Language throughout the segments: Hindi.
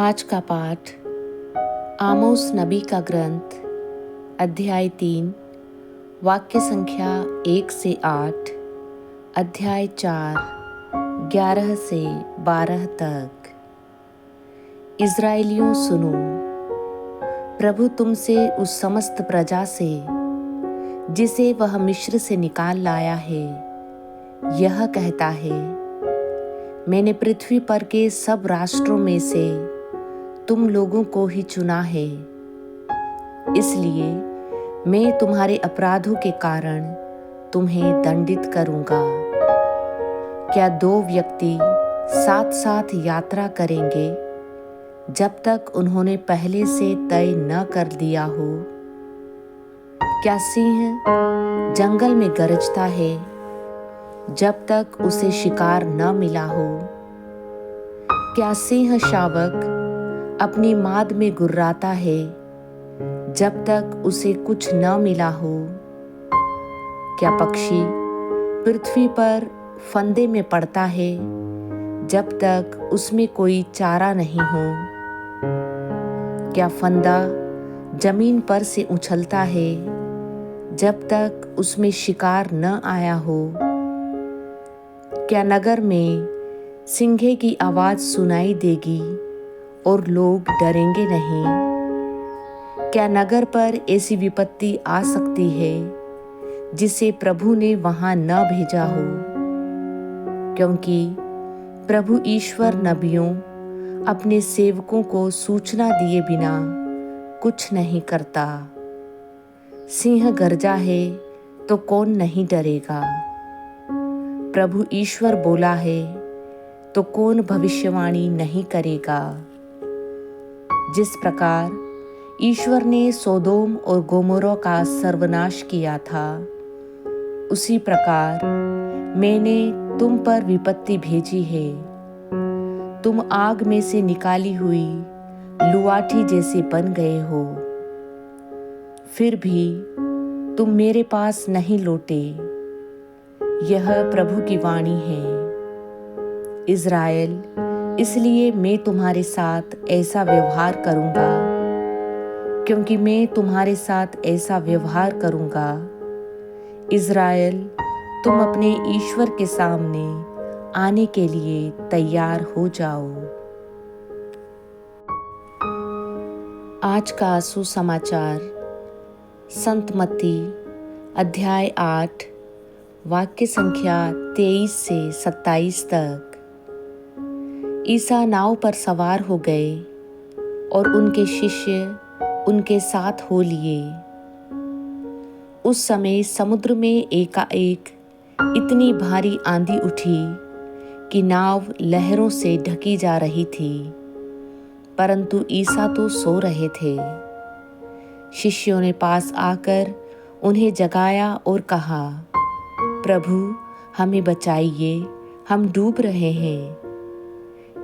आज का पाठ आमोस नबी का ग्रंथ अध्याय 3 वाक्य संख्या 1 से 8, अध्याय 4 11 से 12 तक। इज़राइलियों सुनो, प्रभु तुमसे उस समस्त प्रजा से जिसे वह मिस्र से निकाल लाया है यह कहता है, मैंने पृथ्वी पर के सब राष्ट्रों में से तुम लोगों को ही चुना है, इसलिए मैं तुम्हारे अपराधों के कारण तुम्हें दंडित करूंगा। क्या दो व्यक्ति साथ साथ यात्रा करेंगे जब तक उन्होंने पहले से तय न कर दिया हो? क्या सिंह जंगल में गरजता है जब तक उसे शिकार न मिला हो? क्या सिंह शावक अपनी माद में गुर्राता है जब तक उसे कुछ न मिला हो? क्या पक्षी पृथ्वी पर फंदे में पड़ता है जब तक उसमें कोई चारा नहीं हो? क्या फंदा जमीन पर से उछलता है जब तक उसमें शिकार न आया हो? क्या नगर में सिंघे की आवाज सुनाई देगी और लोग डरेंगे नहीं? क्या नगर पर ऐसी विपत्ति आ सकती है जिसे प्रभु ने वहां न भेजा हो? क्योंकि प्रभु ईश्वर नबियों अपने सेवकों को सूचना दिए बिना कुछ नहीं करता। सिंह गरजा है तो कौन नहीं डरेगा? प्रभु ईश्वर बोला है तो कौन भविष्यवाणी नहीं करेगा? जिस प्रकार ईश्वर ने सोदोम और गोमोरा का सर्वनाश किया था, उसी प्रकार मैंने तुम पर विपत्ति भेजी है। तुम आग में से निकाली हुई लुआठी जैसे बन गए हो। फिर भी तुम मेरे पास नहीं लौटे। यह प्रभु की वाणी है। इज़राइल, इसलिए मैं तुम्हारे साथ ऐसा व्यवहार करूंगा, क्योंकि मैं तुम्हारे साथ ऐसा व्यवहार करूंगा। इज़राइल, तुम अपने ईश्वर के सामने आने के लिए तैयार हो जाओ। आज का सुसमाचार संत मत्ती अध्याय 8 वाक्य संख्या 23 से 27 तक। ईसा नाव पर सवार हो गए और उनके शिष्य उनके साथ हो लिए। उस समय समुद्र में एकाएक इतनी भारी आंधी उठी कि नाव लहरों से ढकी जा रही थी, परंतु ईसा तो सो रहे थे। शिष्यों ने पास आकर उन्हें जगाया और कहा, प्रभु, हमें बचाइए, हम डूब रहे हैं।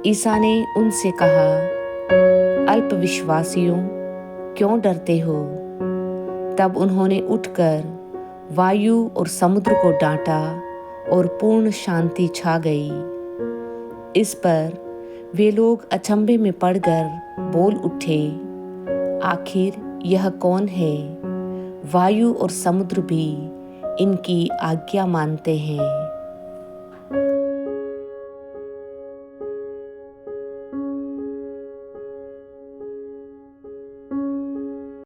ईसा ने उनसे कहा, अल्पविश्वासियों, क्यों डरते हो? तब उन्होंने उठकर वायु और समुद्र को डांटा और पूर्ण शांति छा गई। इस पर वे लोग अचंभे में पड़कर बोल उठे, आखिर यह कौन है? वायु और समुद्र भी इनकी आज्ञा मानते हैं।